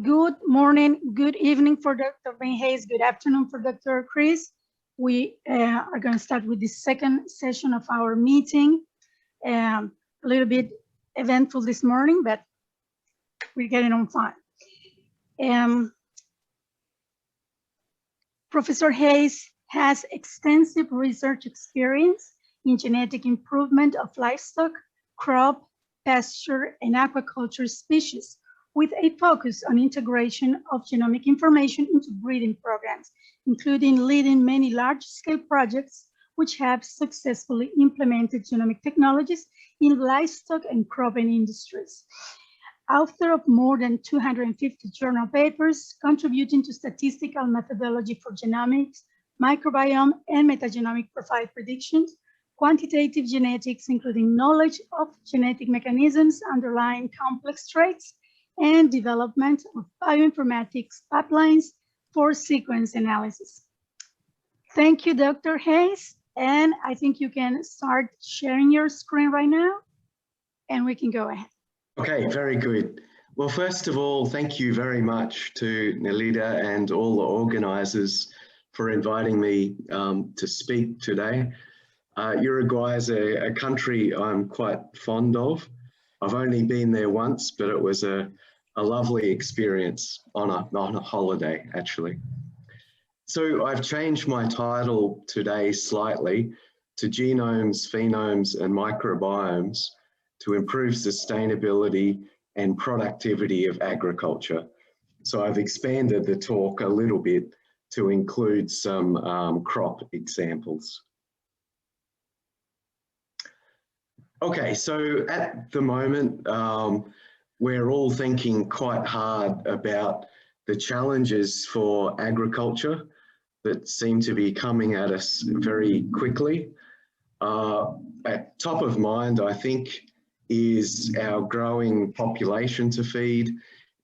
Good morning, good evening for Dr. Ben Hayes, good afternoon for Dr. Chris. We are going to start with the second session of our meeting. A little bit eventful this morning, but we're getting on fine. Professor Hayes has extensive research experience in genetic improvement of livestock, crop, pasture, and aquaculture species, with a focus on integration of genomic information into breeding programs, including leading many large-scale projects which have successfully implemented genomic technologies in livestock and cropping industries. Author of more than 250 journal papers contributing to statistical methodology for genomics, microbiome, and metagenomic profile predictions, quantitative genetics, including knowledge of genetic mechanisms underlying complex traits, and development of bioinformatics pipelines for sequence analysis. Thank you, Dr. Hayes. And I think you can start sharing your screen right now, and we can go ahead. Okay, very good. Well, first of all, thank you very much to Nelida and all the organisers for inviting me to speak today. Uruguay is a country I'm quite fond of. I've only been there once, but it was a lovely experience on a holiday, actually. So I've changed my title today slightly to Genomes, Phenomes and Microbiomes to improve sustainability and productivity of agriculture. So I've expanded the talk a little bit to include some crop examples. Okay, so at the moment, we're all thinking quite hard about the challenges for agriculture that seem to be coming at us very quickly. At top of mind, I think, is our growing population to feed,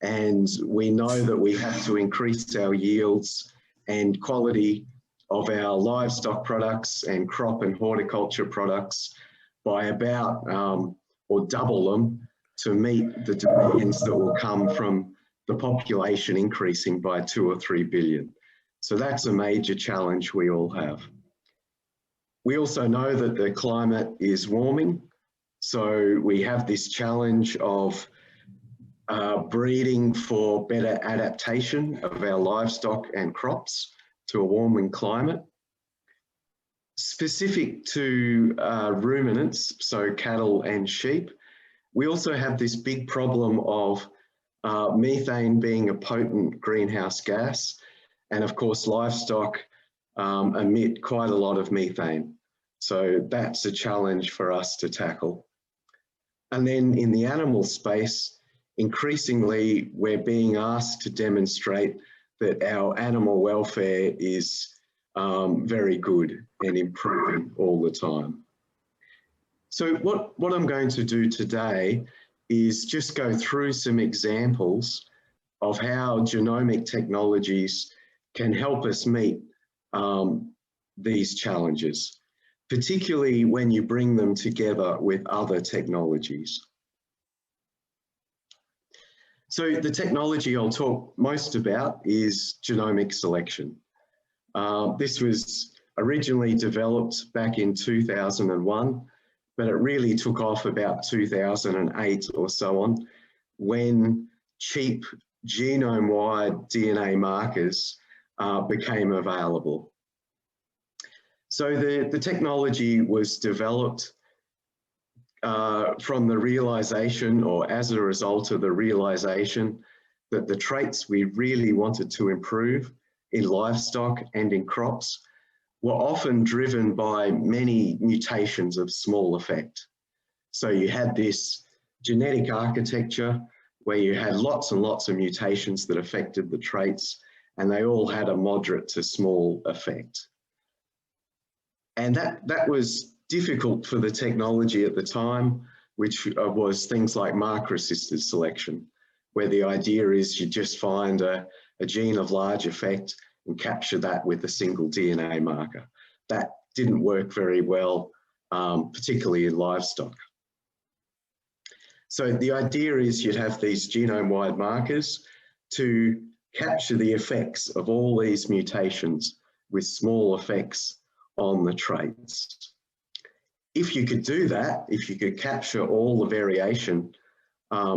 and we know that we have to increase our yields and quality of our livestock products and crop and horticulture products by about or double them to meet the demands that will come from the population increasing by 2 or 3 billion. So that's a major challenge we all have. We also know that the climate is warming, so we have this challenge of breeding for better adaptation of our livestock and crops to a warming climate. Specific to ruminants, so cattle and sheep, we also have this big problem of methane being a potent greenhouse gas, and of course livestock emit quite a lot of methane. So that's a challenge for us to tackle. And then in the animal space, increasingly we're being asked to demonstrate that our animal welfare is very good and improving all the time. So what I'm going to do today is just go through some examples of how genomic technologies can help us meet these challenges, particularly when you bring them together with other technologies. So the technology I'll talk most about is genomic selection. This was originally developed back in 2001, but it really took off about 2008 or so on, when cheap genome-wide DNA markers became available. So the technology was developed from the realization, or as a result of the realization, that the traits we really wanted to improve in livestock and in crops were often driven by many mutations of small effect. So you had this genetic architecture where you had lots and lots of mutations that affected the traits, and they all had a moderate to small effect. And that was difficult for the technology at the time, which was things like marker-assisted selection, where the idea is you just find a gene of large effect and capture that with a single DNA marker. That didn't work very well, particularly in livestock. So the idea is you'd have these genome-wide markers to capture the effects of all these mutations with small effects on the traits. If you could do that, if you could capture all the variation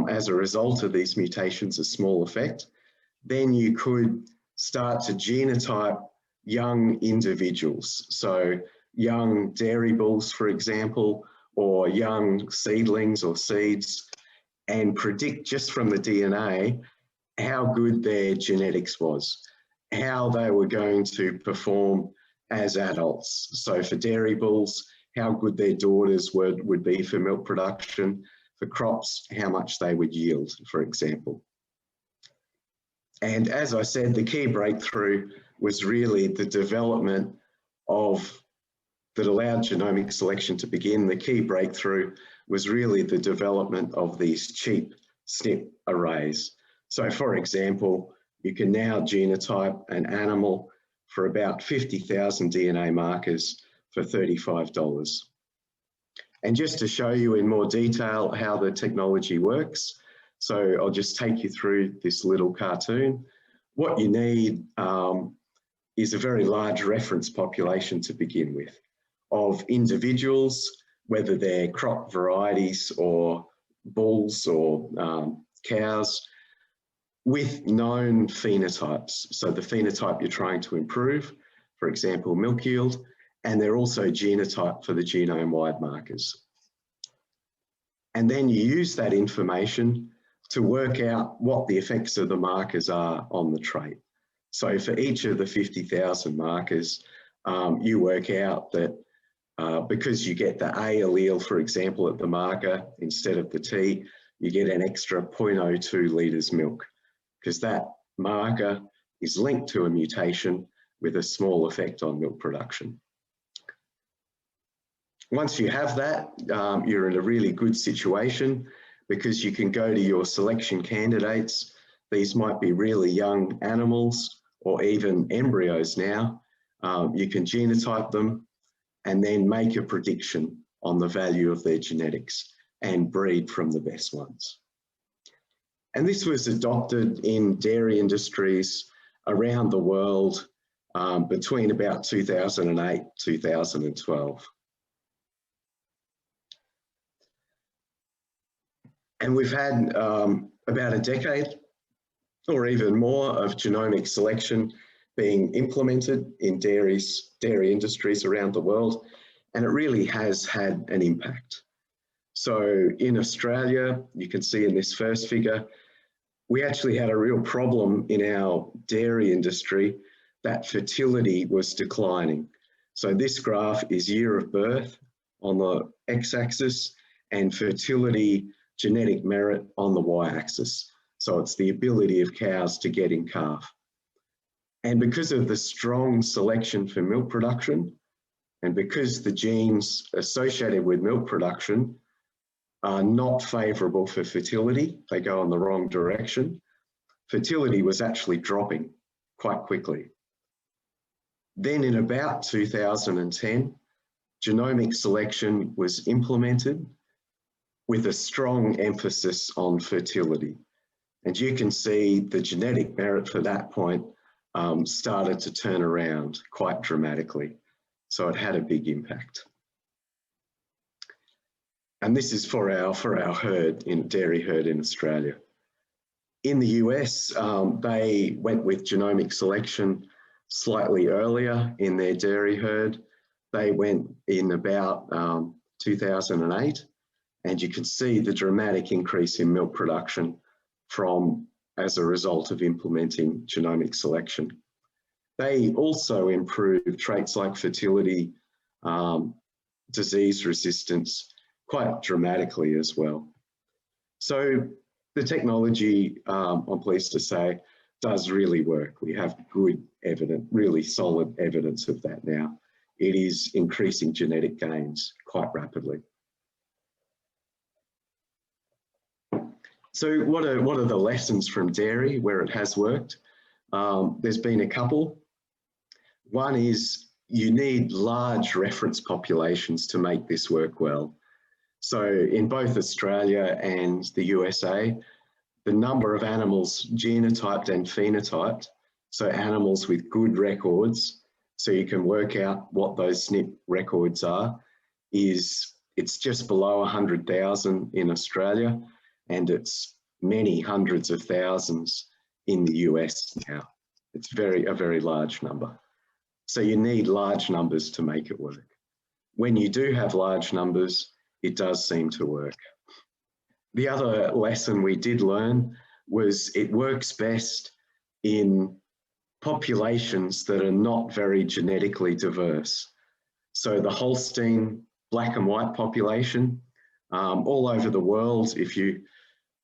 as a result of these mutations, a small effect, then you could start to genotype young individuals. So young dairy bulls, for example, or young seedlings or seeds, and predict just from the DNA how good their genetics was, how they were going to perform as adults. So for dairy bulls, how good their daughters would be for milk production. For crops, how much they would yield, for example. And as I said, the key breakthrough was really the development that allowed genomic selection to begin. The key breakthrough was really the development of these cheap SNP arrays. So for example, you can now genotype an animal for about 50,000 DNA markers for $35. And just to show you in more detail how the technology works, so I'll just take you through this little cartoon. What you need is a very large reference population to begin with of individuals, whether they're crop varieties or bulls or cows, with known phenotypes. So the phenotype you're trying to improve, for example, milk yield, and they're also genotyped for the genome-wide markers. And then you use that information to work out what the effects of the markers are on the trait. So for each of the 50,000 markers, you work out that because you get the A allele, for example, at the marker instead of the T, you get an extra 0.02 litres milk, because that marker is linked to a mutation with a small effect on milk production. Once you have that, you're in a really good situation because you can go to your selection candidates. These might be really young animals or even embryos now. You can genotype them and then make a prediction on the value of their genetics and breed from the best ones. And this was adopted in dairy industries around the world between about 2008, 2012. And we've had about a decade or even more of genomic selection being implemented in dairy industries around the world, and it really has had an impact. So in Australia, you can see in this first figure, we actually had a real problem in our dairy industry that fertility was declining. So this graph is year of birth on the x-axis and fertility genetic merit on the y-axis. So it's the ability of cows to get in calf. And because of the strong selection for milk production, and because the genes associated with milk production are not favourable for fertility, they go in the wrong direction, fertility was actually dropping quite quickly. Then in about 2010, genomic selection was implemented with a strong emphasis on fertility. And you can see the genetic merit for that point started to turn around quite dramatically. So it had a big impact. And this is for our herd, dairy herd in Australia. In the US, they went with genomic selection slightly earlier in their dairy herd. They went in about 2008, and you can see the dramatic increase in milk production as a result of implementing genomic selection. They also improved traits like fertility, disease resistance quite dramatically as well. So the technology, I'm pleased to say, does really work. We have good evidence, really solid evidence of that now. It is increasing genetic gains quite rapidly. So what are the lessons from dairy where it has worked? There's been a couple. One is you need large reference populations to make this work well. So in both Australia and the USA, the number of animals genotyped and phenotyped, so animals with good records, so you can work out what those SNP records are, it's just below 100,000 in Australia, and it's many hundreds of thousands in the US now. It's a very large number. So you need large numbers to make it work. When you do have large numbers, it does seem to work. The other lesson we did learn was it works best in populations that are not very genetically diverse. So the Holstein black and white population, all over the world, if you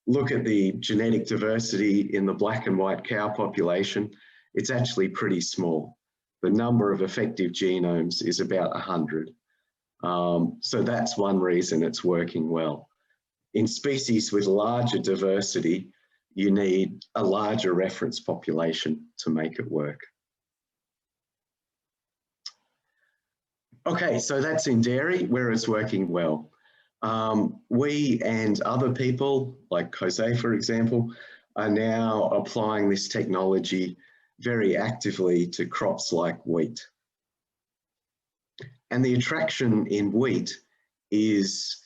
look at the genetic diversity in the black and white cow population, it's actually pretty small. The number of effective genomes is about 100. So that's one reason it's working well. In species with larger diversity, you need a larger reference population to make it work. Okay, so that's in dairy, where it's working well. We and other people, like Jose, for example, are now applying this technology very actively to crops like wheat. And the attraction in wheat is,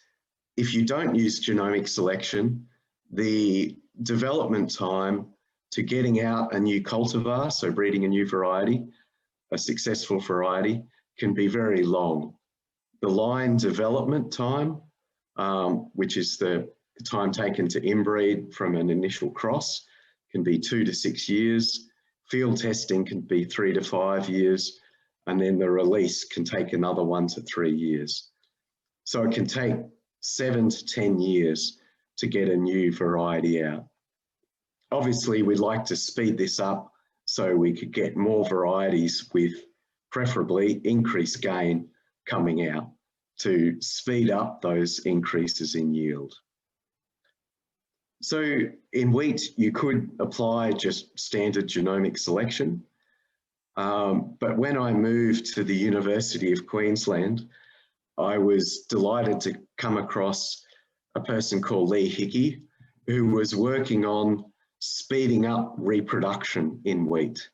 if you don't use genomic selection, the development time to getting out a new cultivar, so breeding a new variety, a successful variety, can be very long. The line development time, which is the time taken to inbreed from an initial cross, can be 2 to 6 years. Field testing can be 3 to 5 years, and then the release can take another 1 to 3 years. So it can take 7 to 10 years to get a new variety out. Obviously, we'd like to speed this up so we could get more varieties with preferably increased gain coming out to speed up those increases in yield. So in wheat, you could apply just standard genomic selection. But when I moved to the University of Queensland, I was delighted to come across a person called Lee Hickey, who was working on speeding up reproduction in wheat,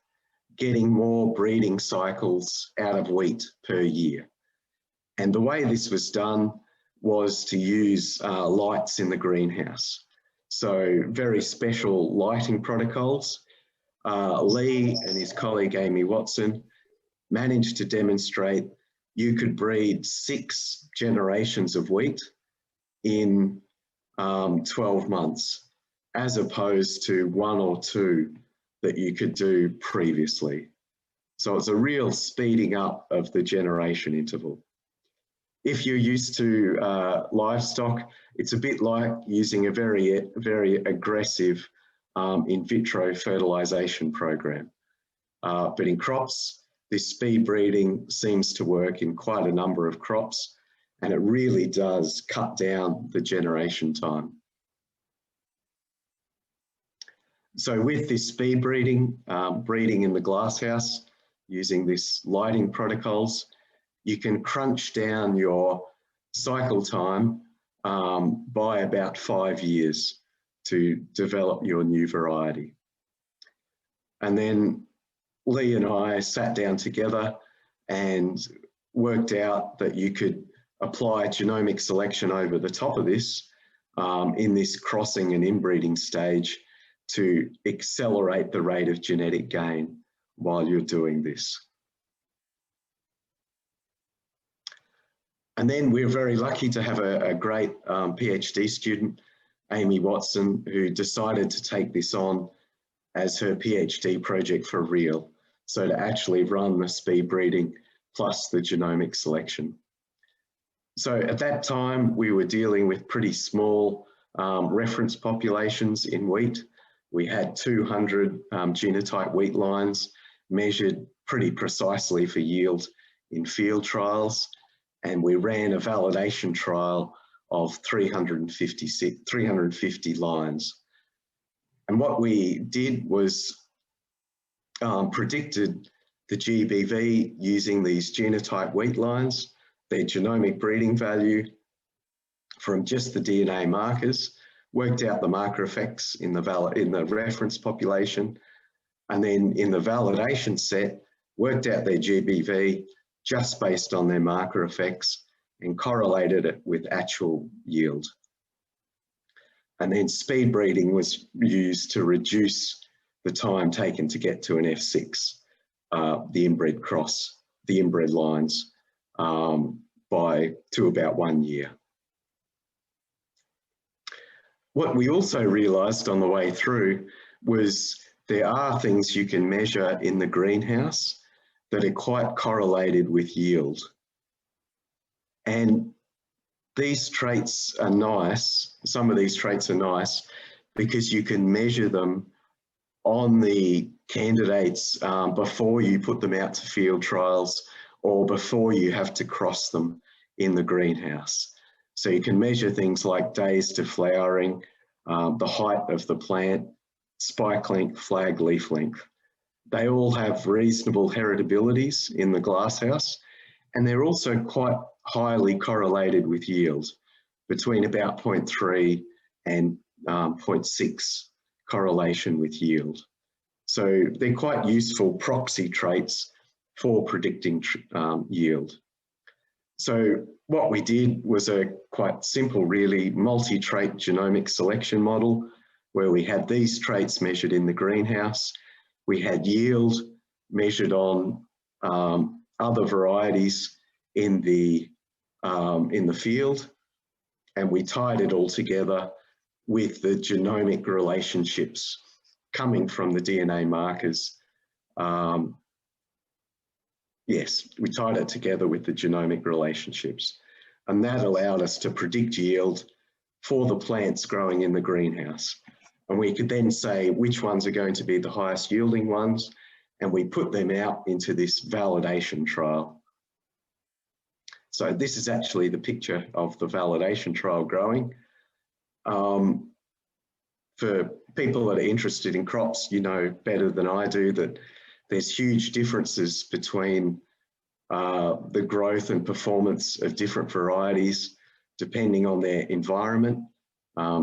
getting more breeding cycles out of wheat per year. And the way this was done was to use lights in the greenhouse. So very special lighting protocols. Lee and his colleague Amy Watson managed to demonstrate you could breed 6 generations of wheat in 12 months, as opposed to 1 or 2 that you could do previously. So it's a real speeding up of the generation interval. If you're used to livestock, it's a bit like using a very aggressive in vitro fertilization program. But in crops, this speed breeding seems to work in quite a number of crops, and it really does cut down the generation time. So with this speed breeding, breeding in the glasshouse, using this lighting protocols, you can crunch down your cycle time by about 5 years to develop your new variety. And then Lee and I sat down together and worked out that you could apply genomic selection over the top of this in this crossing and inbreeding stage to accelerate the rate of genetic gain while you're doing this. And then we're very lucky to have a great PhD student, Amy Watson, who decided to take this on as her PhD project for real. So to actually run the speed breeding plus the genomic selection. So at that time, we were dealing with pretty small reference populations in wheat. We had 200 genotype wheat lines measured pretty precisely for yield in field trials. And we ran a validation trial of 350 lines. And what we did was predicted the GBV using these genotype wheat lines, their genomic breeding value from just the DNA markers, worked out the marker effects in the reference population, and then in the validation set, worked out their GBV just based on their marker effects and correlated it with actual yield. And then speed breeding was used to reduce the time taken to get to an F6, the inbred lines, to about 1 year. What we also realised on the way through was there are things you can measure in the greenhouse that are quite correlated with yield. And these traits are nice, some of these traits are nice because you can measure them on the candidates before you put them out to field trials or before you have to cross them in the greenhouse. So you can measure things like days to flowering, the height of the plant, spike length, flag leaf length. They all have reasonable heritabilities in the glasshouse, and they're also quite highly correlated with yield, between about 0.3 and 0.6 correlation with yield. So they're quite useful proxy traits for predicting yield. So what we did was a quite simple, really, multi-trait genomic selection model where we had these traits measured in the greenhouse. We had yield measured on other varieties in the field, and we tied it all together with the genomic relationships coming from the DNA markers. Yes, we tied it together with the genomic relationships, and that allowed us to predict yield for the plants growing in the greenhouse. And we could then say which ones are going to be the highest yielding ones, and we put them out into this validation trial. So this is actually the picture of the validation trial growing. For people that are interested in crops, you know better than I do that there's huge differences between the growth and performance of different varieties depending on their environment,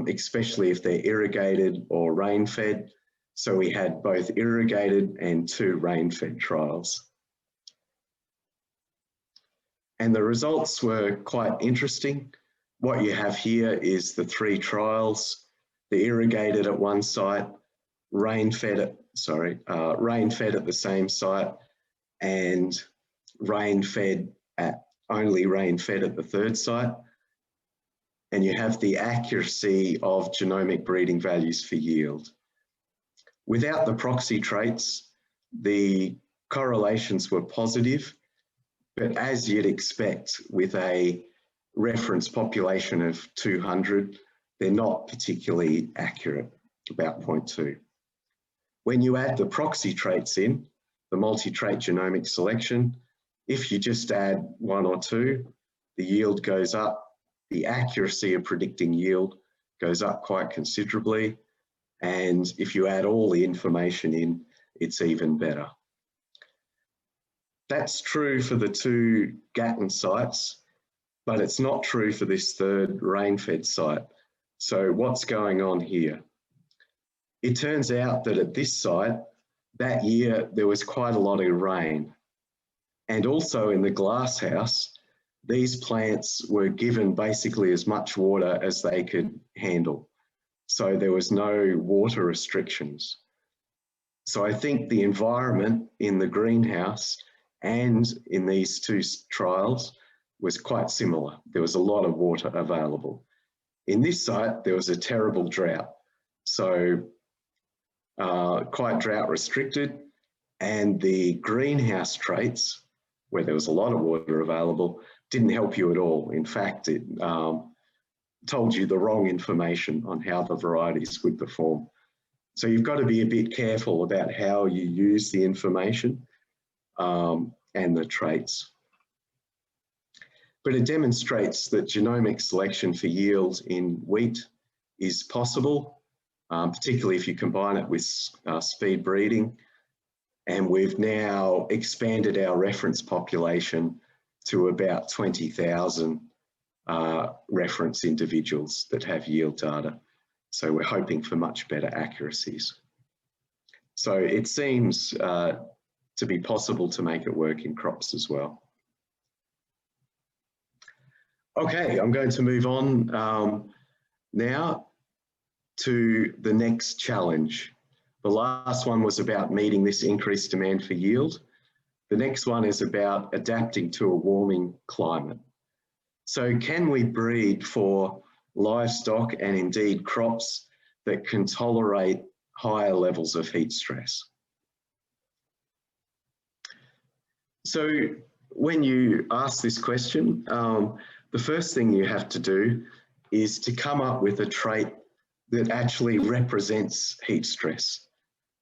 especially if they're irrigated or rain-fed. So we had both irrigated and 2 rain-fed trials. And the results were quite interesting. What you have here is the 3 trials, the irrigated at one site, rain-fed at the same site, and only rain-fed at the 3rd site. And you have the accuracy of genomic breeding values for yield. Without the proxy traits, the correlations were positive, but as you'd expect with a reference population of 200, they're not particularly accurate, about 0.2. When you add the proxy traits in, the multi-trait genomic selection, if you just add 1 or 2, the yield goes up, the accuracy of predicting yield goes up quite considerably, and if you add all the information in, it's even better. That's true for the 2 Gatton sites, but it's not true for this 3rd rain-fed site. So what's going on here? It turns out that at this site, that year, there was quite a lot of rain. And also in the glasshouse, these plants were given basically as much water as they could handle. So there was no water restrictions. So I think the environment in the greenhouse and in these 2 trials was quite similar. There was a lot of water available. In this site, there was a terrible drought. So quite drought restricted, and the greenhouse traits, where there was a lot of water available, didn't help you at all. In fact, it told you the wrong information on how the varieties would perform. So you've got to be a bit careful about how you use the information and the traits. But it demonstrates that genomic selection for yield in wheat is possible, particularly if you combine it with speed breeding. And we've now expanded our reference population to about 20,000 reference individuals that have yield data. So we're hoping for much better accuracies. So it seems to be possible to make it work in crops as well. Okay, I'm going to move on now to the next challenge. The last one was about meeting this increased demand for yield. The next one is about adapting to a warming climate. So can we breed for livestock and indeed crops that can tolerate higher levels of heat stress? So when you ask this question, the first thing you have to do is to come up with a trait that actually represents heat stress,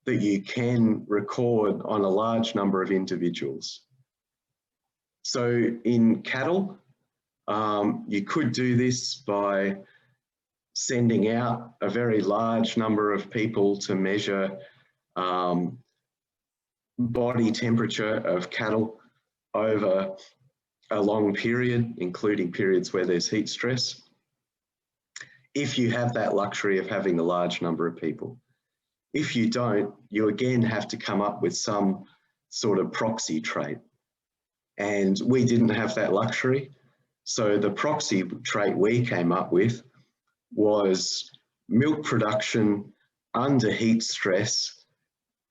that you can record on a large number of individuals. So in cattle, you could do this by sending out a very large number of people to measure body temperature of cattle over a long period, including periods where there's heat stress, if you have that luxury of having a large number of people. If you don't, you again have to come up with some sort of proxy trait. And we didn't have that luxury. So the proxy trait we came up with was milk production under heat stress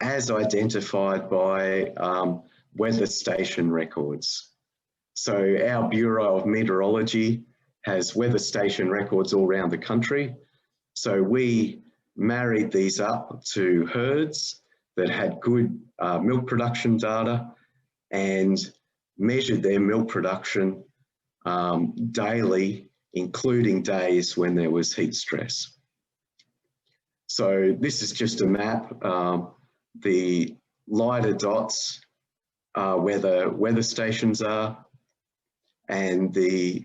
as identified by weather station records. So our Bureau of Meteorology has weather station records all around the country. So we married these up to herds that had good milk production data and measured their milk production daily, including days when there was heat stress. So this is just a map. The lighter dots are where the weather stations are, and the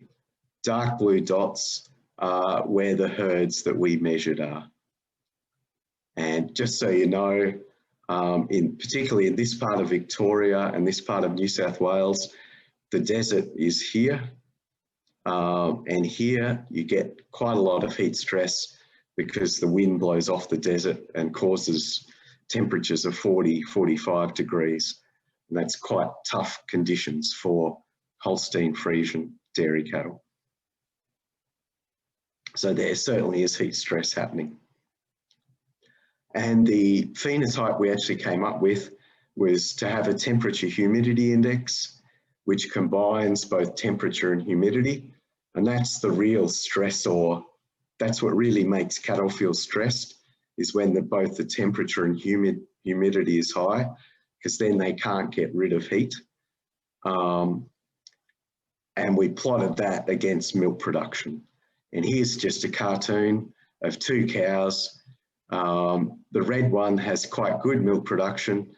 dark blue dots are where the herds that we measured are. And just so you know, particularly in this part of Victoria and this part of New South Wales, the desert is here. And here you get quite a lot of heat stress because the wind blows off the desert and causes temperatures of 40, 45 degrees. And that's quite tough conditions for Holstein Friesian dairy cattle. So there certainly is heat stress happening. And the phenotype we actually came up with was to have a temperature humidity index, which combines both temperature and humidity. And that's the real stressor. That's what really makes cattle feel stressed, is when both the temperature and humidity is high, because then they can't get rid of heat. And we plotted that against milk production. And here's just a cartoon of two cows. The red one has quite good milk production,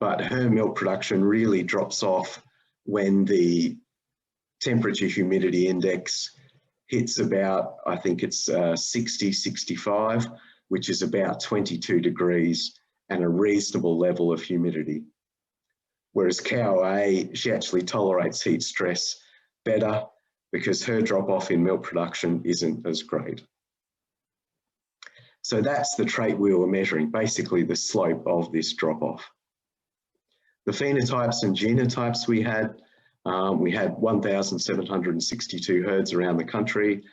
but her milk production really drops off when the temperature humidity index hits about, I think it's 60, 65, which is about 22 degrees and a reasonable level of humidity. Whereas cow A, she actually tolerates heat stress better because her drop off in milk production isn't as great. So that's the trait we were measuring, basically the slope of this drop off. The phenotypes and genotypes we had 1,762 herds around the country,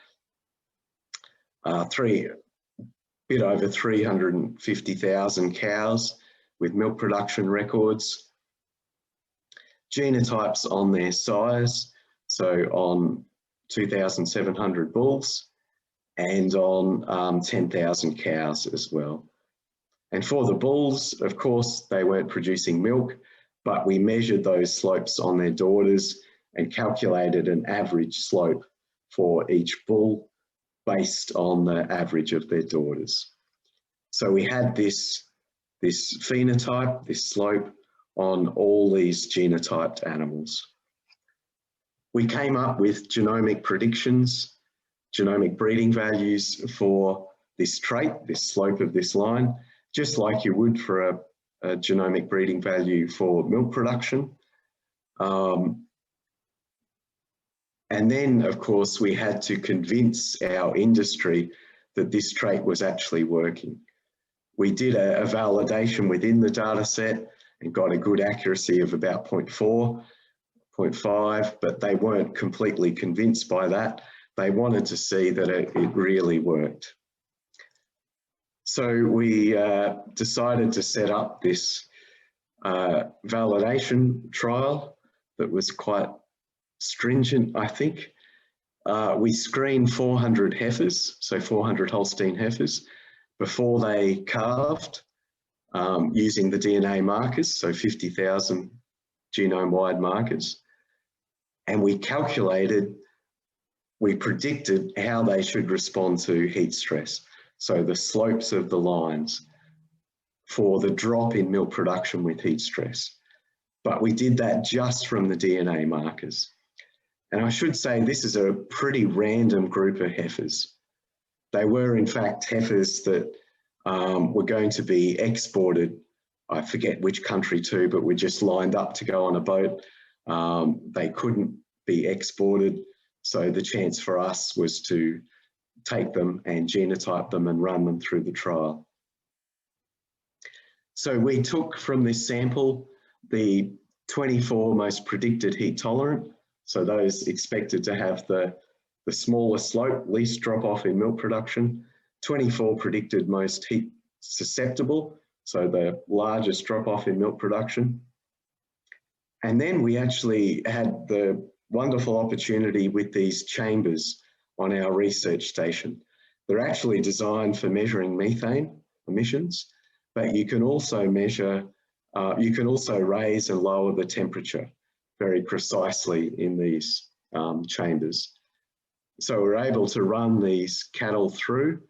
bit over 350,000 cows with milk production records. Genotypes on their size, so on 2,700 bulls and on 10,000 cows as well. And for the bulls, of course, they weren't producing milk, but we measured those slopes on their daughters and calculated an average slope for each bull based on the average of their daughters. So we had this phenotype, this slope on all these genotyped animals. We came up with genomic predictions, genomic breeding values for this trait, this slope of this line, just like you would for a genomic breeding value for milk production. And then, of course, we had to convince our industry that this trait was actually working. We did a validation within the data set and got a good accuracy of about 0.4, 0.5, but they weren't completely convinced by that. They wanted to see that it really worked. So we decided to set up this validation trial that was quite stringent, I think. We screened 400 heifers, so 400 Holstein heifers, before they calved using the DNA markers, so 50,000 genome-wide markers. And we predicted how they should respond to heat stress. So the slopes of the lines for the drop in milk production with heat stress. But we did that just from the DNA markers. And I should say this is a pretty random group of heifers. They were in fact heifers that were going to be exported, I forget which country to, but were just lined up to go on a boat. They couldn't be exported. So the chance for us was to take them and genotype them and run them through the trial. So we took from this sample the 24 most predicted heat tolerant, so those expected to have the smallest slope, least drop off in milk production, 24 predicted most heat susceptible, so the largest drop off in milk production. And then we actually had the wonderful opportunity with these chambers on our research station. They're actually designed for measuring methane emissions, but you can also measure, you can also raise and lower the temperature very precisely in these chambers. So we're able to run these cattle through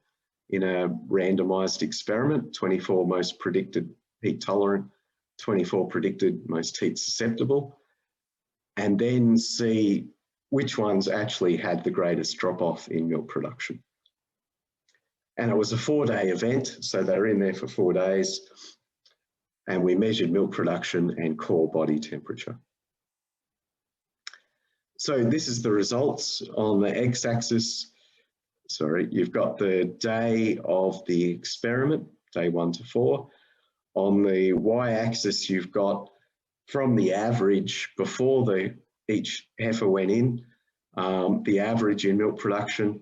in a randomized experiment, 24 most predicted heat tolerant, 24 predicted most heat susceptible, and then see which ones actually had the greatest drop off in milk production. And it was a 4-day event, so they were in there for 4 days, and we measured milk production and core body temperature. So this is the results. On the x-axis, you've got the day of the experiment, day 1 to 4. On the y-axis, you've got from the average before each heifer went in, the average in milk production,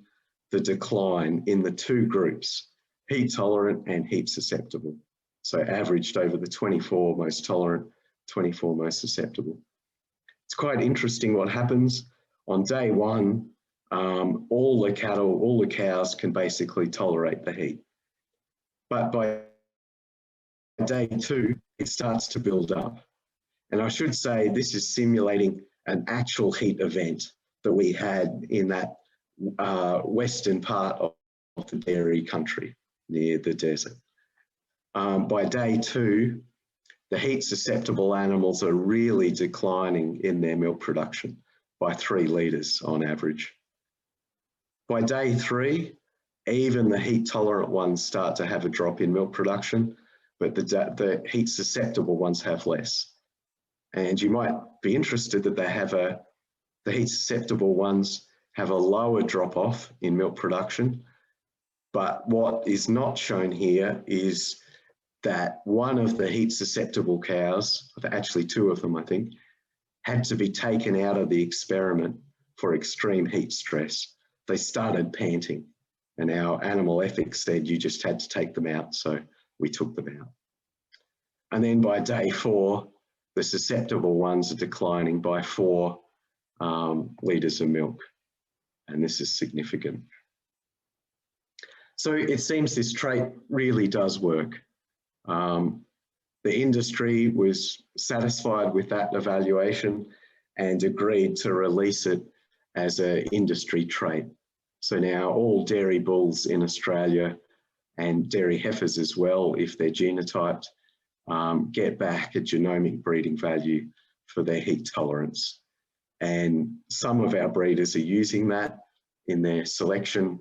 the decline in the two groups, heat tolerant and heat susceptible. So averaged over the 24 most tolerant, 24 most susceptible. It's quite interesting what happens. On day 1, all the cows can basically tolerate the heat. But by day 2, it starts to build up. And I should say this is simulating an actual heat event that we had in that western part of the dairy country near the desert. By day 2, the heat susceptible animals are really declining in their milk production by 3 litres on average. By day 3, even the heat tolerant ones start to have a drop in milk production, but the heat susceptible ones have less. And you might be interested that the heat susceptible ones have a lower drop off in milk production. But what is not shown here is that one of the heat susceptible cows, actually 2 of them I think, had to be taken out of the experiment for extreme heat stress. They started panting and our animal ethics said you just had to take them out, so we took them out. And then by day 4, the susceptible ones are declining by 4 litres of milk, and this is significant. So it seems this trait really does work. The industry was satisfied with that evaluation and agreed to release it as an industry trait. So now all dairy bulls in Australia and dairy heifers as well, if they're genotyped, get back a genomic breeding value for their heat tolerance. And some of our breeders are using that in their selection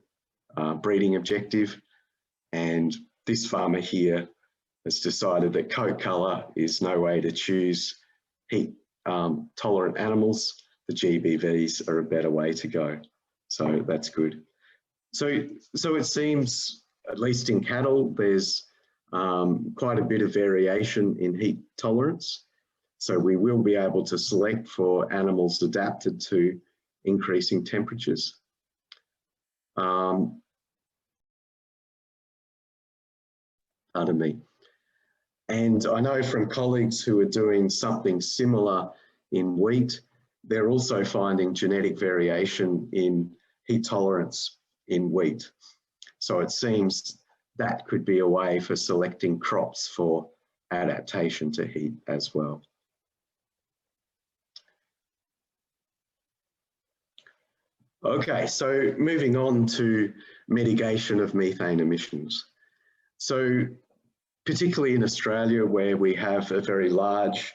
breeding objective. And this farmer here has decided that coat colour is no way to choose heat tolerant animals. the GBVs are a better way to go. So that's good. So it seems, at least in cattle, there's quite a bit of variation in heat tolerance. So we will be able to select for animals adapted to increasing temperatures. Pardon me. And I know from colleagues who are doing something similar in wheat, they're also finding genetic variation in heat tolerance in wheat. So it seems that could be a way for selecting crops for adaptation to heat as well. Okay, so moving on to mitigation of methane emissions. So particularly in Australia, where we have a very large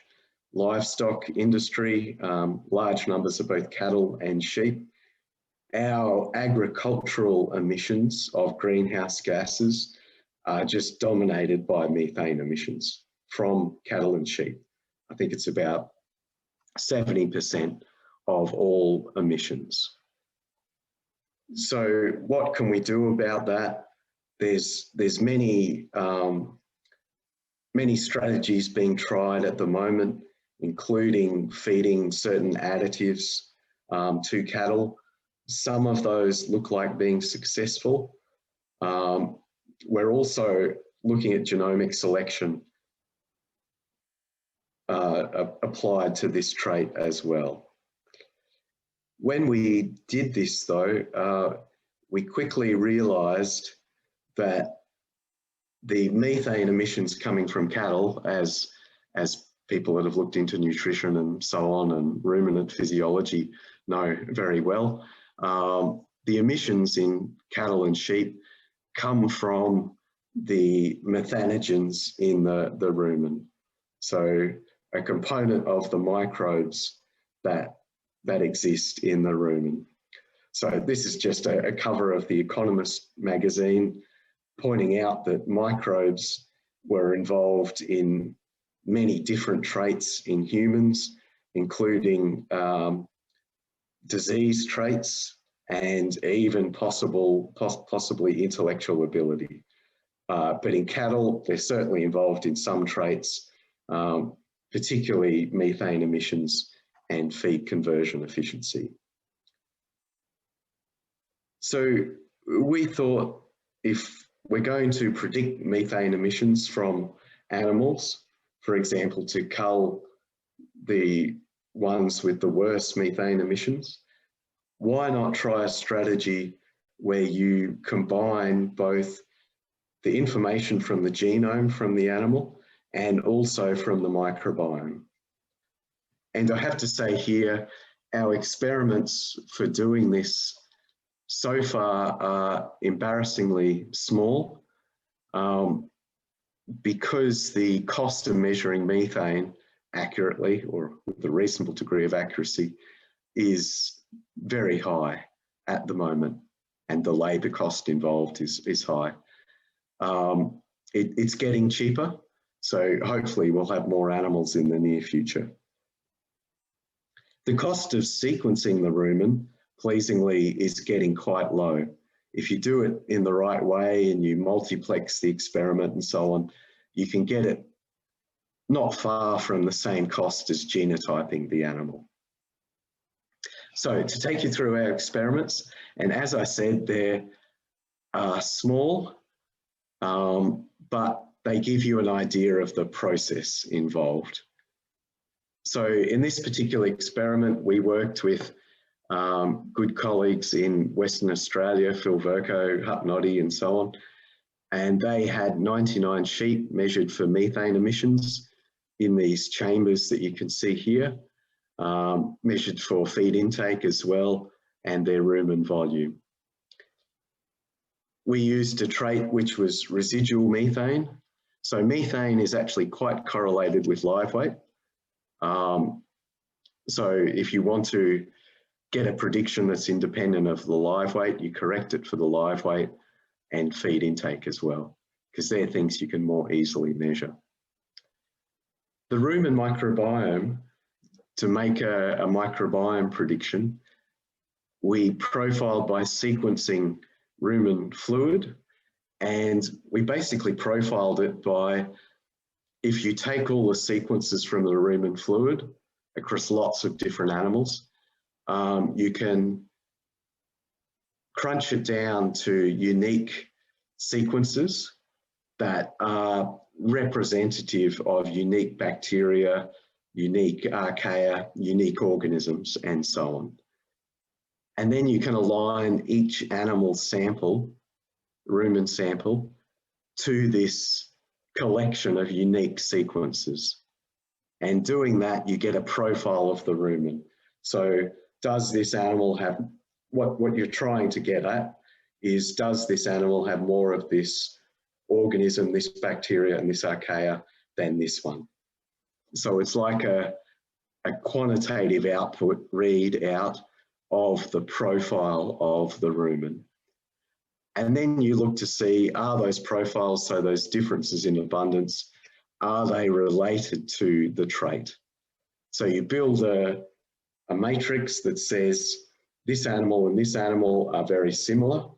livestock industry, large numbers of both cattle and sheep, our agricultural emissions of greenhouse gases are just dominated by methane emissions from cattle and sheep. I think it's about 70% of all emissions. So what can we do about that? There's many strategies being tried at the moment, including feeding certain additives to cattle. Some of those look like being successful. We're also looking at genomic selection applied to this trait as well. When we did this though, we quickly realised that the methane emissions coming from cattle, as people that have looked into nutrition and so on and ruminant physiology know very well, the emissions in cattle and sheep come from the methanogens in the rumen. So a component of the microbes that exist in the rumen. So this is just a cover of The Economist magazine pointing out that microbes were involved in many different traits in humans, including disease traits and even possibly intellectual ability. But in cattle, they're certainly involved in some traits, particularly methane emissions and feed conversion efficiency. So we thought, if we're going to predict methane emissions from animals, for example, to cull the ones with the worst methane emissions, why not try a strategy where you combine both the information from the genome from the animal and also from the microbiome? And I have to say here, our experiments for doing this so far are embarrassingly small, because the cost of measuring methane accurately, or with a reasonable degree of accuracy, is very high at the moment, and the labour cost involved is high. It's getting cheaper, so hopefully we'll have more animals in the near future. The cost of sequencing the rumen, pleasingly, is getting quite low. If you do it in the right way and you multiplex the experiment and so on, you can get it not far from the same cost as genotyping the animal. So to take you through our experiments, and as I said, they're small, but they give you an idea of the process involved. So in this particular experiment, we worked with good colleagues in Western Australia, Phil Verco, Hutt Noddy and so on, and they had 99 sheep measured for methane emissions in these chambers that you can see here, measured for feed intake as well, and their rumen volume. We used a trait which was residual methane. So methane is actually quite correlated with live weight. So if you want to get a prediction that's independent of the live weight, you correct it for the live weight and feed intake as well, because they're things you can more easily measure. The rumen microbiome to make a microbiome prediction, we profiled by sequencing rumen fluid, and we basically profiled it by, if you take all the sequences from the rumen fluid across lots of different animals, you can crunch it down to unique sequences that are representative of unique bacteria, unique archaea, unique organisms, and so on. And then you can align each animal sample, rumen sample, to this collection of unique sequences. And doing that, you get a profile of the rumen. So does this animal have, what you're trying to get at is, does this animal have more of this organism, this bacteria, and this archaea than this one? So it's like a quantitative output read out of the profile of the rumen. And then you look to see, are those profiles, so those differences in abundance, are they related to the trait? So you build a matrix that says this animal and this animal are very similar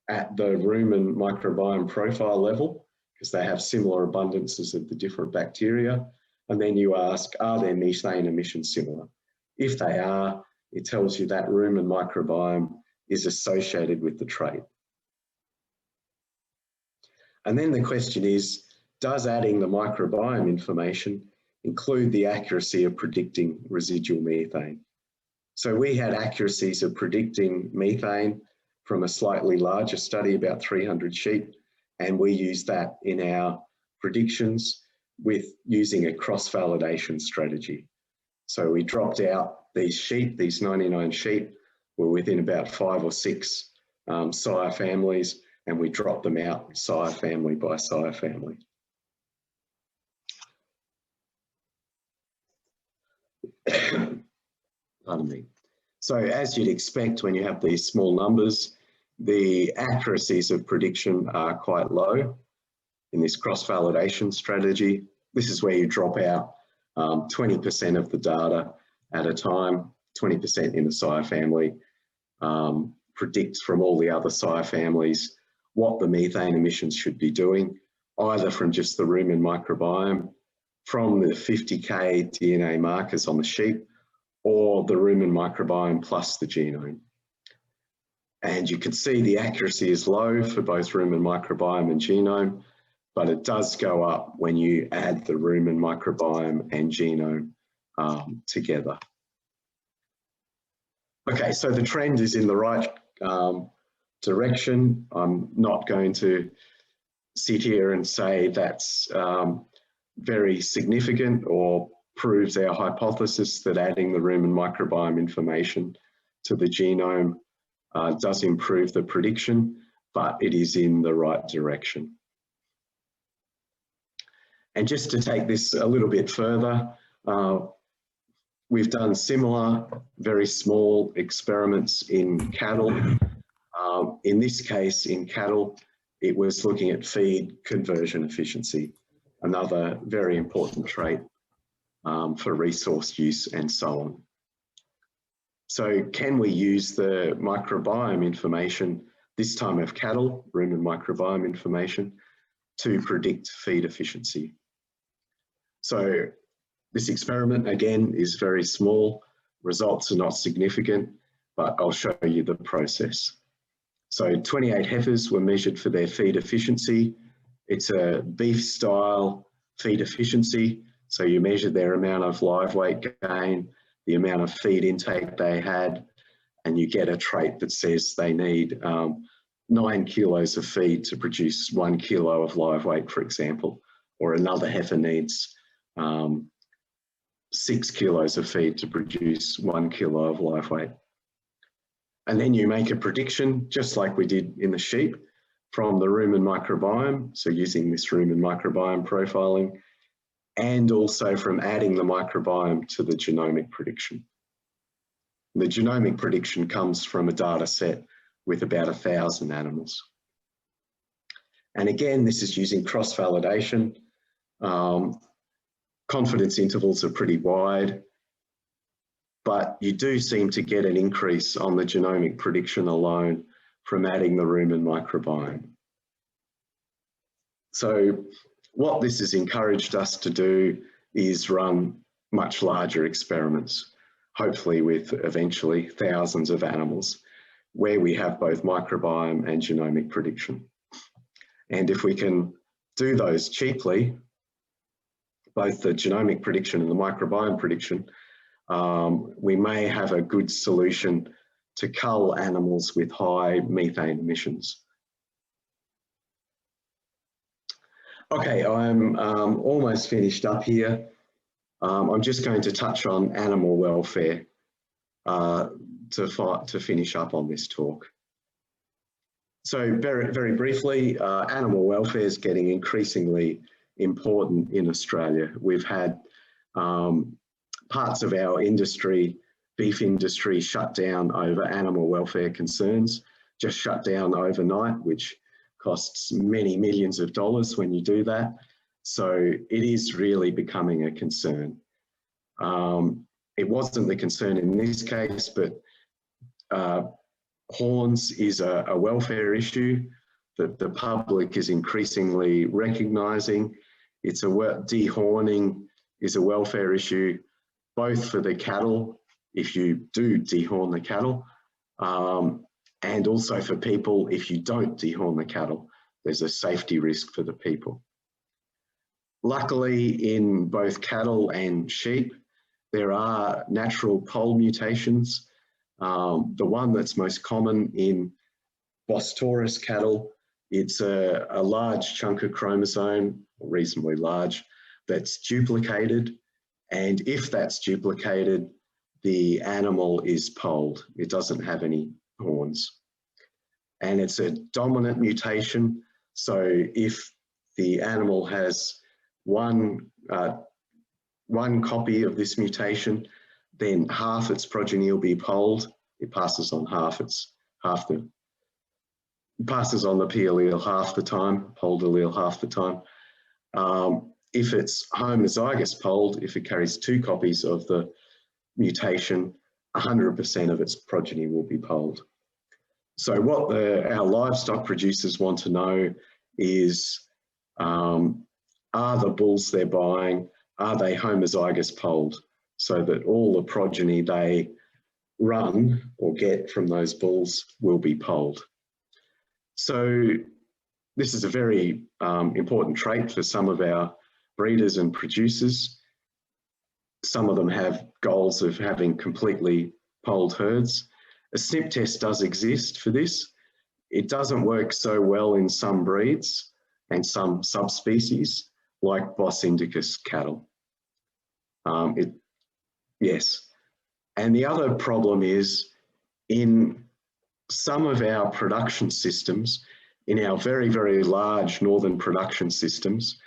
at the rumen microbiome profile level, because they have similar abundances of the different bacteria. And then you ask, are their methane emissions similar? If they are, it tells you that rumen microbiome is associated with the trait. And then the question is, does adding the microbiome information include the accuracy of predicting residual methane? So we had accuracies of predicting methane from a slightly larger study, about 300 sheep, and we used that in our predictions with using a cross-validation strategy. So we dropped out these sheep, these 99 sheep were within about 5 or 6 sire families, and we dropped them out sire family by sire family. Pardon me. So as you'd expect, when you have these small numbers, the accuracies of prediction are quite low in this cross-validation strategy. This is where you drop out 20% of the data at a time, 20% in the sire family, predicts from all the other sire families what the methane emissions should be doing, either from just the rumen microbiome, from the 50K DNA markers on the sheep, or the rumen microbiome plus the genome. And you can see the accuracy is low for both rumen microbiome and genome, but it does go up when you add the rumen microbiome and genome together. Okay, so the trend is in the right direction. I'm not going to sit here and say that's very significant or proves our hypothesis that adding the rumen microbiome information to the genome does improve the prediction, but it is in the right direction. And just to take this a little bit further, we've done similar, very small experiments in cattle. In this case, in cattle, it was looking at feed conversion efficiency, another very important trait for resource use and so on. So can we use the microbiome information, this time of cattle, rumen microbiome information, to predict feed efficiency? So this experiment, again, is very small. Results are not significant, but I'll show you the process. So 28 heifers were measured for their feed efficiency. It's a beef style feed efficiency. So you measure their amount of live weight gain, the amount of feed intake they had, and you get a trait that says they need 9 kilos of feed to produce 1 kilo of live weight, for example, or another heifer needs 6 kilos of feed to produce 1 kilo of live weight. And then you make a prediction, just like we did in the sheep, from the rumen microbiome, so using this rumen microbiome profiling, and also from adding the microbiome to the genomic prediction. The genomic prediction comes from a data set with about 1,000 animals. And again, this is using cross-validation. Confidence intervals are pretty wide. but you do seem to get an increase on the genomic prediction alone from adding the rumen microbiome. So what this has encouraged us to do is run much larger experiments, hopefully with eventually thousands of animals, where we have both microbiome and genomic prediction. And if we can do those cheaply, both the genomic prediction and the microbiome prediction, we may have a good solution to cull animals with high methane emissions. Okay, I'm almost finished up here. I'm just going to touch on animal welfare to finish up on this talk. So very briefly, animal welfare is getting increasingly important in Australia. We've had parts of our industry, beef industry, shut down over animal welfare concerns, just shut down overnight, which costs many millions of dollars when you do that. So it is really becoming a concern. It wasn't the concern in this case, but horns is a welfare issue that the public is increasingly recognising. Dehorning is a welfare issue, both for the cattle, if you do dehorn the cattle, and also for people if you don't dehorn the cattle. There's a safety risk for the people. Luckily, in both cattle and sheep, there are natural pole mutations. The one that's most common in Bos taurus cattle, it's a large chunk of chromosome, reasonably large, that's duplicated. And if that's duplicated, the animal is polled. It doesn't have any horns. And it's a dominant mutation. So if the animal has one copy of this mutation, then half its progeny will be polled. It passes on passes on the P allele half the time, polled allele half the time. If it's homozygous polled, if it carries 2 copies of the mutation, 100% of its progeny will be polled. So what our livestock producers want to know is, are the bulls they're buying, are they homozygous polled, so that all the progeny they run or get from those bulls will be polled. So this is a very important trait for some of our breeders and producers. Some of them have goals of having completely polled herds. A SNP test does exist for this. It doesn't work so well in some breeds and some subspecies, like Bos indicus cattle. Yes. And the other problem is, in some of our production systems, in our very, very large northern production systems,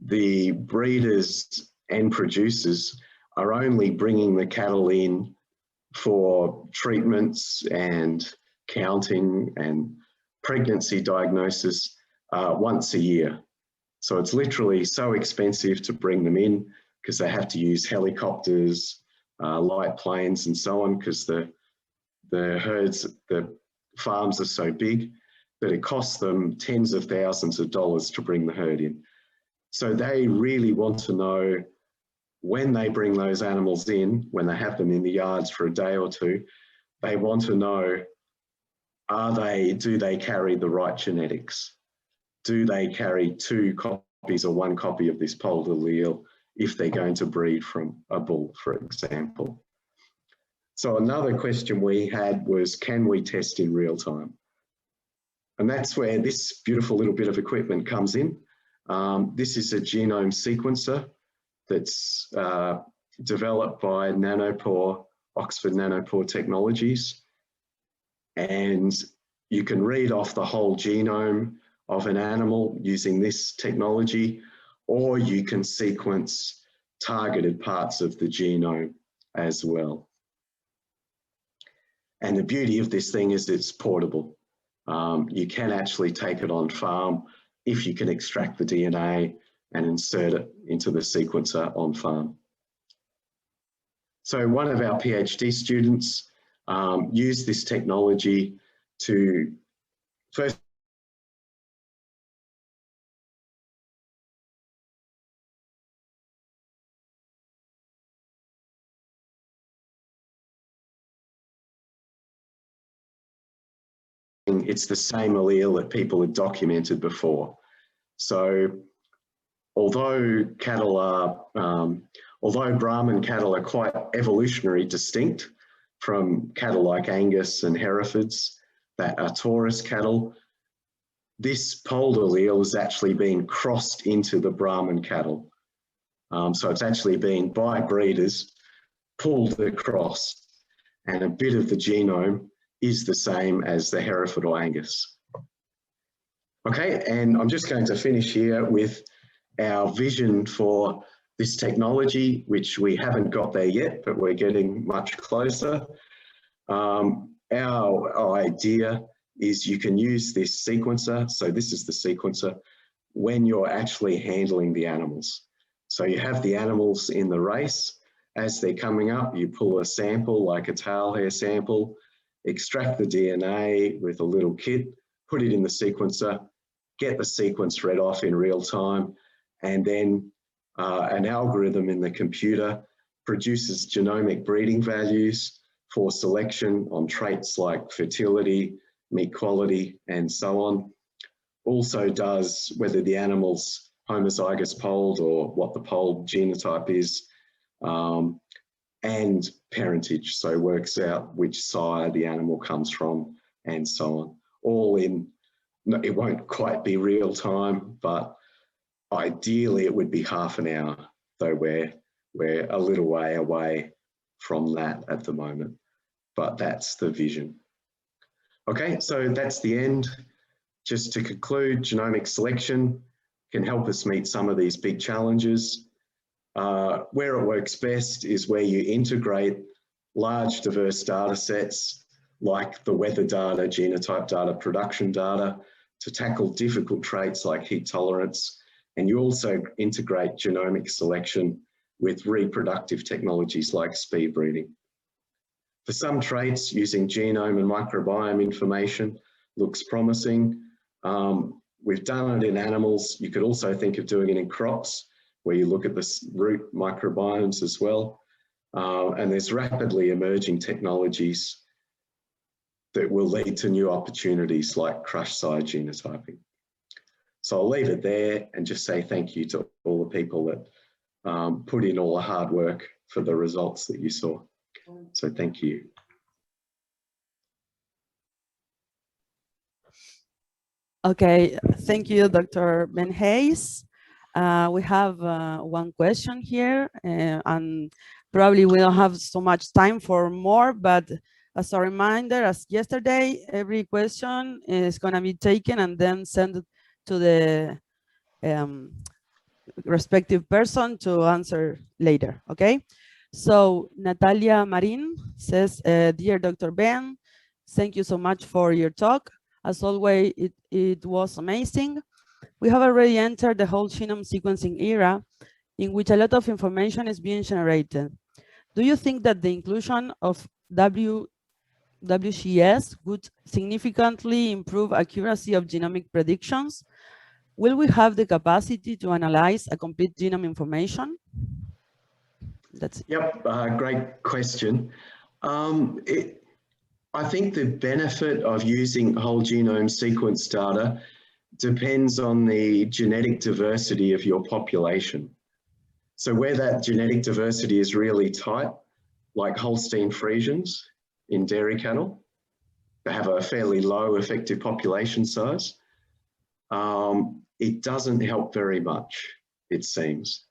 the breeders and producers are only bringing the cattle in for treatments and counting and pregnancy diagnosis once a year. So it's literally so expensive to bring them in because they have to use helicopters, light planes and so on, because the herds, the farms are so big that it costs them tens of thousands of dollars to bring the herd in. So they really want to know, when they bring those animals in, when they have them in the yards for a day or two, they want to know, do they carry the right genetics? Do they carry 2 copies or 1 copy of this polled allele if they're going to breed from a bull, for example? So another question we had was, can we test in real time? And that's where this beautiful little bit of equipment comes in. This is a genome sequencer that's developed by Oxford Nanopore Technologies. And you can read off the whole genome of an animal using this technology, or you can sequence targeted parts of the genome as well. And the beauty of this thing is it's portable. You can actually take it on farm if you can extract the DNA and insert it into the sequencer on farm. So one of our PhD students used this technology to first it's the same allele that people had documented before. So although cattle are, although Brahman cattle are quite evolutionary distinct from cattle like Angus and Herefords that are Taurus cattle, this polled allele is actually being crossed into the Brahman cattle. So it's actually being, by breeders, pulled across, and a bit of the genome is the same as the Hereford or Angus. Okay, and I'm just going to finish here with our vision for this technology, which we haven't got there yet, but we're getting much closer. Our idea is you can use this sequencer, so this is the sequencer, when you're actually handling the animals. So you have the animals in the race. As they're coming up, you pull a sample, like a tail hair sample, extract the DNA with a little kit, put it in the sequencer, get the sequence read off in real time, and then an algorithm in the computer produces genomic breeding values for selection on traits like fertility, meat quality, and so on. Also does whether the animal's homozygous polled or what the polled genotype is, and parentage, so works out which sire the animal comes from and so on. All in, it won't quite be real time, but ideally it would be half an hour, though we're a little way away from that at the moment, but that's the vision. Okay, so that's the end. Just to conclude, genomic selection can help us meet some of these big challenges. Where it works best is where you integrate large diverse data sets like the weather data, genotype data, production data to tackle difficult traits like heat tolerance. And you also integrate genomic selection with reproductive technologies like speed breeding. For some traits, using genome and microbiome information looks promising. We've done it in animals. You could also think of doing it in crops, where you look at the root microbiomes as well. And there's rapidly emerging technologies that will lead to new opportunities like crush side genotyping. So I'll leave it there and just say thank you to all the people that put in all the hard work for the results that you saw. So thank you. Okay, thank you, Dr. Ben Hayes. We have one question here, and probably we don't have so much time for more, but as a reminder, as yesterday, every question is going to be taken and then sent to the respective person to answer later, okay? So Natalia Marin says, dear Dr. Ben, thank you so much for your talk. As always, it was amazing. We have already entered the whole genome sequencing era in which a lot of information is being generated. Do you think that the inclusion of WGS would significantly improve accuracy of genomic predictions? Will we have the capacity to analyze a complete genome information? That's it. Yep, great question. I think the benefit of using whole genome sequence data depends on the genetic diversity of your population. So where that genetic diversity is really tight, like Holstein Friesians in dairy cattle, they have a fairly low effective population size. It doesn't help very much, it seems.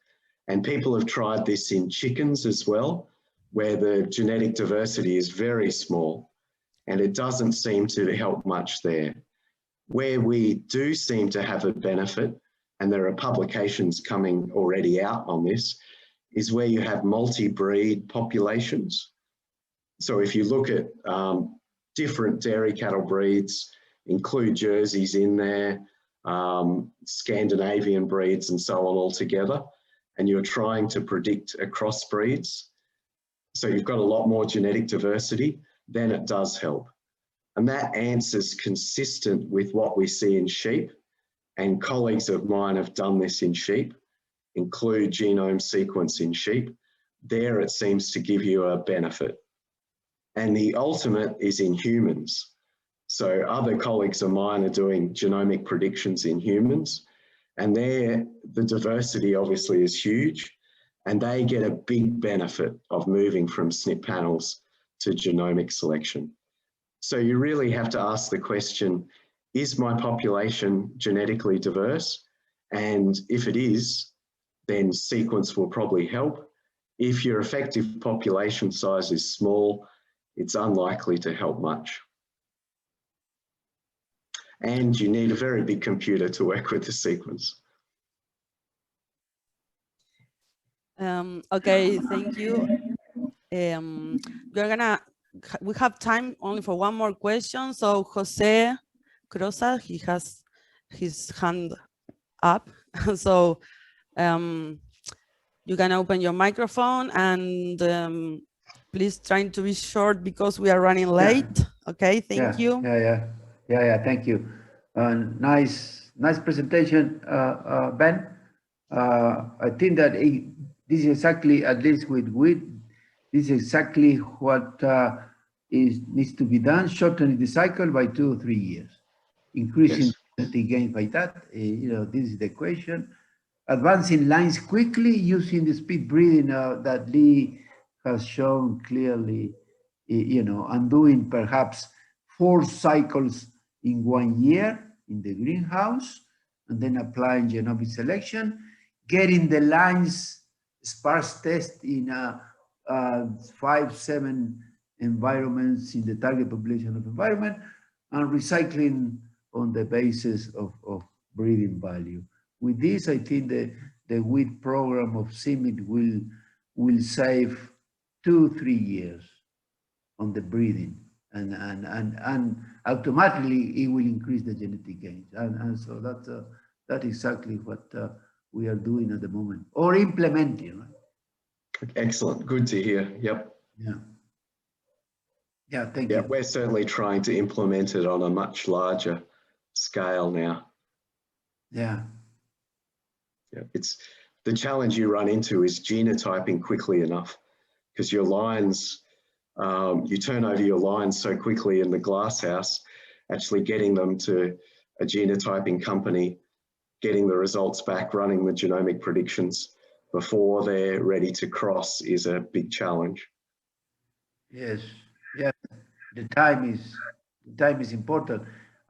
And people have tried this in chickens as well, where the genetic diversity is very small, and it doesn't seem to help much there. Where we do seem to have a benefit, and there are publications coming already out on this, is where you have multi-breed populations. So if you look at different dairy cattle breeds, include Jerseys in there, Scandinavian breeds and so on all together, and you're trying to predict across breeds, So you've got a lot more genetic diversity, then it does help. And that answer's consistent with what we see in sheep, and colleagues of mine have done this in sheep, include genome sequence in sheep. There it seems to give you a benefit. And the ultimate is in humans. So other colleagues of mine are doing genomic predictions in humans, and there the diversity obviously is huge, and they get a big benefit of moving from SNP panels to genomic selection. So you really have to ask the question, is my population genetically diverse? And if it is, then sequence will probably help. If your effective population size is small, it's unlikely to help much. And you need a very big computer to work with the sequence. Okay, thank you. We have time only for one more question. So Jose Crosa, he has his hand up. So you can open your microphone, and please try to be short because we are running late. Yeah. Okay, thank you. Thank you. Nice presentation, Ben. I think that this is exactly, at least with wheat, this is exactly what needs to be done, shortening the cycle by 2 or 3 years, increasing the gain by that. This is the equation. Advancing lines quickly using the speed breeding that Lee has shown clearly, and doing perhaps 4 cycles in 1 year in the greenhouse, and then applying genomic selection, getting the lines sparse test in 5-7 environments in the target population of environment, and recycling on the basis of breeding value. With this, I think the wheat program of CIMMYT will save 2-3 years on the breeding, and automatically it will increase the genetic gains. And so that's exactly what we are doing at the moment, or implementing. Right? Excellent, good to hear. Yep. Yeah, thank you. We're certainly trying to implement it on a much larger scale now. Yeah, it's the challenge you run into is genotyping quickly enough, because your lines, you turn over your lines so quickly in the glass house. Actually getting them to a genotyping company, getting the results back, running the genomic predictions before they're ready to cross is a big challenge. Yes, yeah, the time is important.